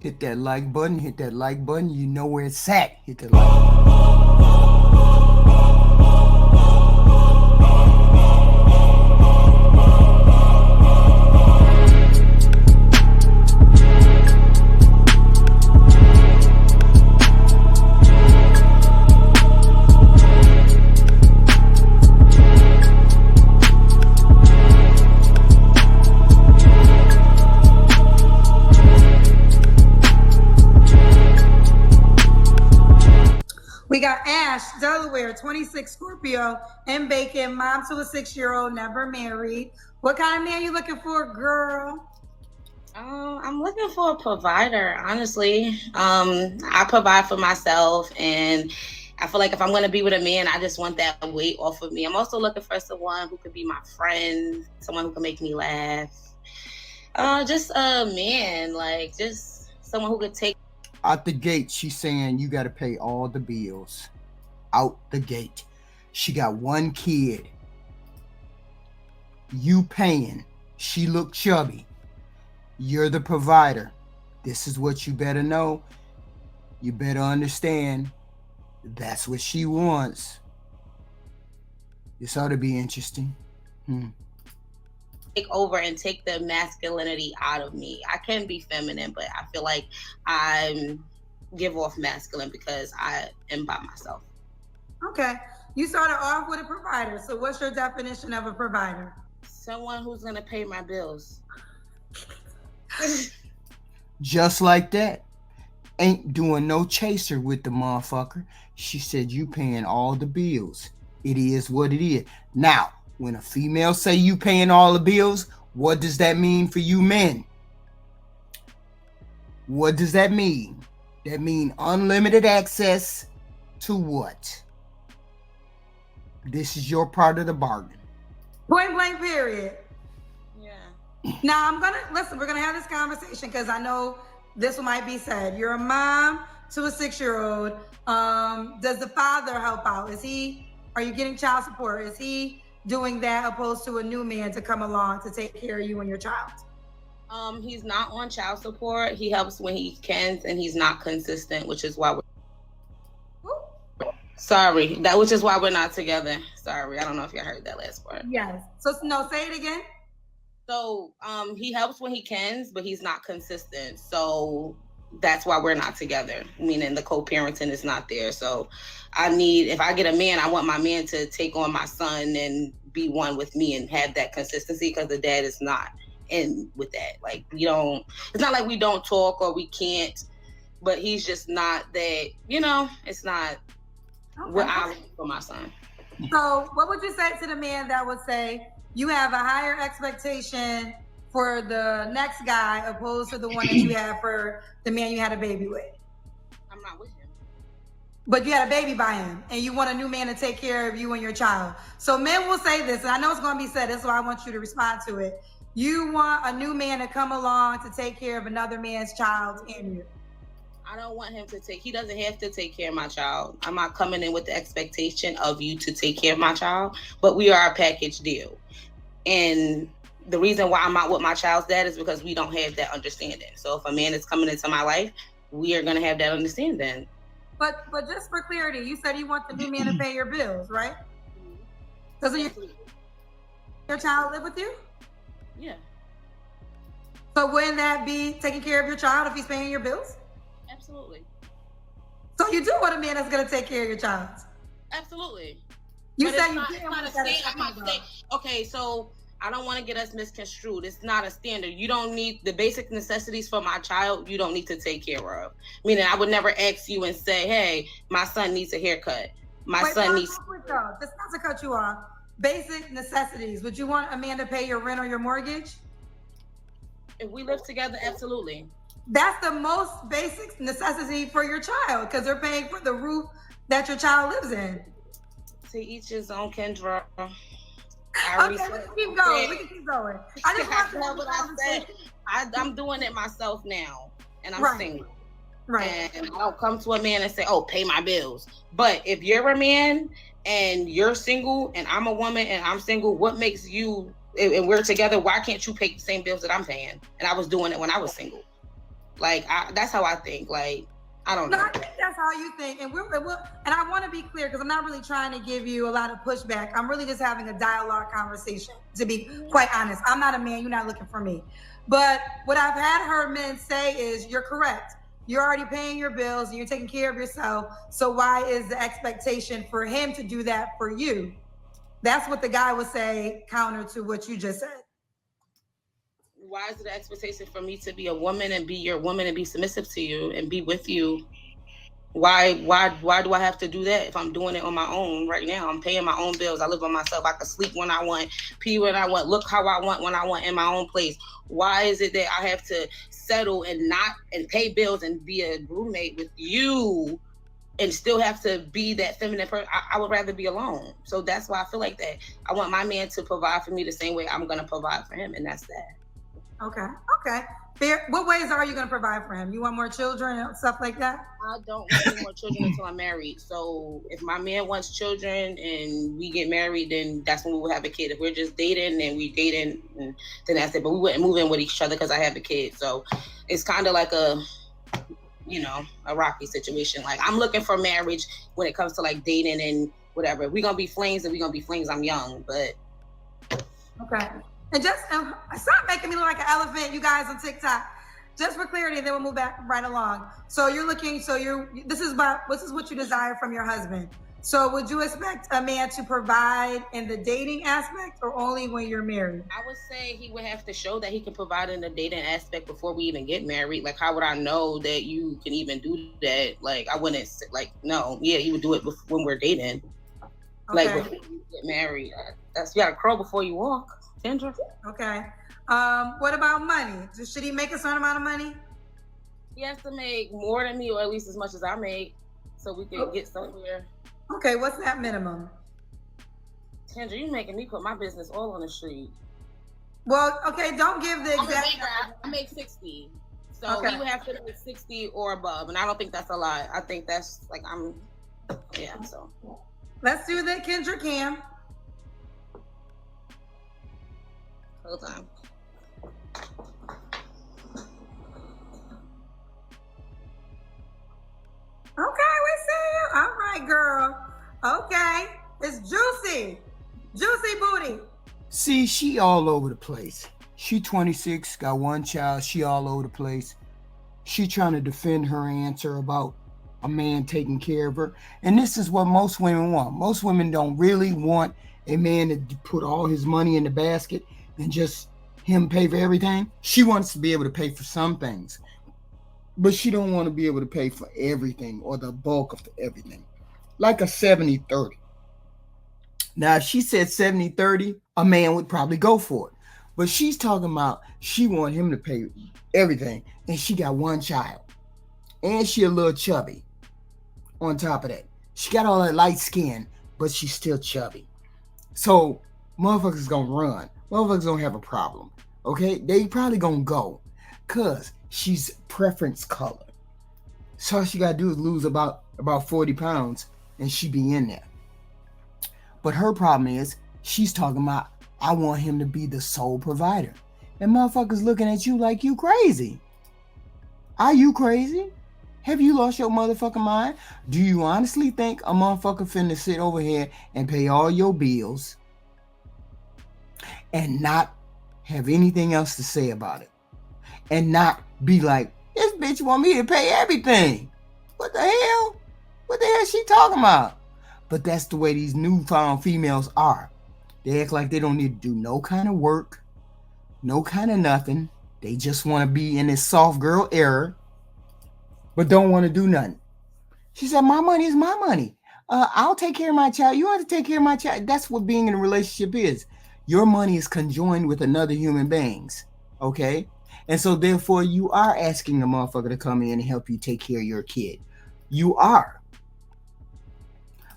Hit that like button. Hit that like button. You know where it's at. Hit the like. We got Ash, Delaware, 26, Scorpio, and Bacon, mom to a 6-year-old, never married. What kind of man you looking for, girl? I'm looking for a provider, honestly. I provide for myself, and I feel like if I'm going to be with a man, I just want that weight off of me. I'm also looking for someone who could be my friend, someone who can make me laugh. Just a man, like just someone who could take. Out the gate, she's saying you got to pay all the bills. Out the gate. She got one kid. You paying. She look chubby. You're the provider. This is what you better know. You better understand. That's what she wants. This ought to be interesting. Take over and take the masculinity out of me. I can be feminine, but I feel like I give off masculine because I am by myself. Okay. You started off with a provider. So what's your definition of a provider? Someone who's going to pay my bills. Just like that. Ain't doing no chaser with the motherfucker. She said you paying all the bills. It is what it is. Now, when a female say you paying all the bills, what does that mean for you men? What does that mean? That mean unlimited access to what? This is your part of the bargain. Point blank, period. Yeah. Now we're gonna have this conversation because I know this might be said. You're a mom to a 6-year-old. Does the father help out? Are you getting child support? Is he doing that opposed to a new man to come along to take care of you and your child? He's not on child support. He helps when he can, and he's not consistent, which is why which is why we're not together. Sorry, I don't know if you heard that last part. Yes. So no, say it again. So he helps when he can, but he's not consistent. So that's why we're not together. Meaning the co-parenting is not there. So if I get a man, I want my man to take on my son and be one with me and have that consistency because the dad is not in with that. Like it's not like we don't talk or we can't, but he's just not that, it's not what I want for my son. So what would you say to the man that would say you have a higher expectation for the next guy opposed to the one that you have for the man you had a baby with? I'm not with him. But you had a baby by him and you want a new man to take care of you and your child. So men will say this, and I know it's going to be said, that's why I want you to respond to it. You want a new man to come along to take care of another man's child and you. I don't want him he doesn't have to take care of my child. I'm not coming in with the expectation of you to take care of my child, but we are a package deal. And the reason why I'm not with my child's dad is because we don't have that understanding. So if a man is coming into my life, we are going to have that understanding. But just for clarity, you said you want the new man to pay your bills, right? Doesn't your child live with you? Yeah. So wouldn't that be taking care of your child if he's paying your bills? Absolutely. So you do want a man that's going to take care of your child? Absolutely. You said you didn't want to. Okay, so I don't want to get us misconstrued. It's not a standard. You don't need the basic necessities for my child. You don't need to take care of. Meaning, I would never ask you and say, "Hey, my son needs a haircut. My son needs." Just not to cut you off. Basic necessities. Would you want a man to pay your rent or your mortgage? If we live together, absolutely. That's the most basic necessity for your child because they're paying for the roof that your child lives in. To each his own, Kendra. Okay, we can keep going. I just want what I said. I'm doing it myself now, and I'm single. Right. And I don't come to a man and say, "Oh, pay my bills." But if you're a man and you're single, and I'm a woman and I'm single, what makes you? And we're together. Why can't you pay the same bills that I'm paying? And I was doing it when I was single. Like, that's how I think. Like, I don't know. No, I think that's how you think. And and I want to be clear because I'm not really trying to give you a lot of pushback. I'm really just having a dialogue conversation, to be quite honest. I'm not a man. You're not looking for me. But what I've had heard men say is, you're correct. You're already paying your bills and you're taking care of yourself. So why is the expectation for him to do that for you? That's what the guy would say, counter to what you just said. Why is it the expectation for me to be a woman and be your woman and be submissive to you and be with you? Why do I have to do that if I'm doing it on my own right now? I'm paying my own bills. I live by myself. I can sleep when I want, pee when I want, look how I want when I want in my own place. Why is it that I have to settle and pay bills and be a roommate with you and still have to be that feminine person? I would rather be alone. So that's why I feel like that. I want my man to provide for me the same way I'm going to provide for him, and that's that. Okay. Fair. What ways are you going to provide for him? You want more children and stuff like that? I don't want any more children until I'm married. So if my man wants children and we get married, then that's when we will have a kid. If we're just dating and we dating, then that's it. But we wouldn't move in with each other because I have a kid. So it's kind of like a rocky situation. Like, I'm looking for marriage when it comes to like dating and whatever. If we're going to be flames, and we're going to be flames. I'm young, but. Okay. And just stop making me look like an elephant, you guys on TikTok. Just for clarity, and then we'll move back right along. So you're looking. This is what you desire from your husband. So would you expect a man to provide in the dating aspect, or only when you're married? I would say he would have to show that he can provide in the dating aspect before we even get married. Like, how would I know that you can even do that? Like, I wouldn't like, no. Yeah, he would do it when we're dating. Okay. Like, before we get married. You gotta crawl before you walk. Kendra. Okay. What about money? Should he make a certain amount of money? He has to make more than me, or at least as much as I make, so we can get somewhere. Okay, what's that minimum? Kendra, you making me put my business all on the street. Well, okay, don't give the exact. I make 60. So he would have to make 60 or above, and I don't think that's a lot. I think that's like so. Let's do the Kendra Cam. Hold on. Okay, we see you. All right, girl. Okay. It's juicy. Juicy booty. See, she all over the place. She 26, got one child. She all over the place. She trying to defend her answer about a man taking care of her. And this is what most women want. Most women don't really want a man to put all his money in the basket and just him pay for everything. She wants to be able to pay for some things, but she don't want to be able to pay for everything or the bulk of everything. Like a 70-30. Now, if she said 70-30, a man would probably go for it. But she's talking about she want him to pay everything, and she got one child. And she a little chubby on top of that. She got all that light skin, but she's still chubby. So motherfuckers gonna run. Motherfuckers don't have a problem. Okay? They probably gonna go. Cause she's preference color. So all she gotta do is lose about 40 pounds and she be in there. But her problem is she's talking about, I want him to be the sole provider. And motherfuckers looking at you like you crazy. Are you crazy? Have you lost your motherfucking mind? Do you honestly think a motherfucker finna sit over here and pay all your bills and not have anything else to say about it? And not be like, this bitch want me to pay everything. What the hell? What the hell is she talking about? But that's the way these newfound females are. They act like they don't need to do no kind of work, no kind of nothing. They just want to be in this soft girl era, but don't want to do nothing. She said, my money is my money. I'll take care of my child. You want to take care of my child. That's what being in a relationship is. Your money is conjoined with another human being's. Okay? And so therefore you are asking the motherfucker to come in and help you take care of your kid. You are.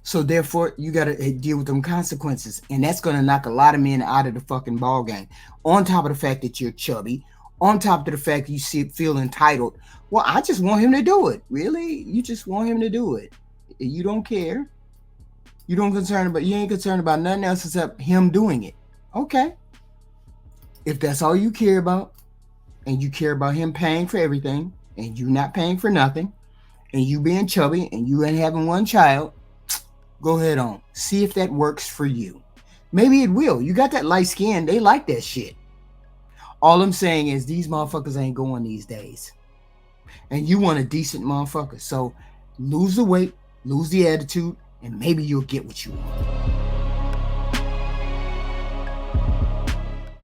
So therefore you got to deal with them consequences. And that's going to knock a lot of men out of the fucking ball game. On top of the fact that you're chubby. On top of the fact you feel entitled. Well, I just want him to do it. Really? You just want him to do it. You don't care. You ain't concerned about nothing else except him doing it. Okay. If that's all you care about, and you care about him paying for everything, and you not paying for nothing, and you being chubby, and you ain't having one child, go ahead on. See if that works for you. Maybe it will. You got that light skin. They like that shit. All I'm saying is these motherfuckers ain't going these days. And you want a decent motherfucker. So lose the weight, lose the attitude, and maybe you'll get what you want.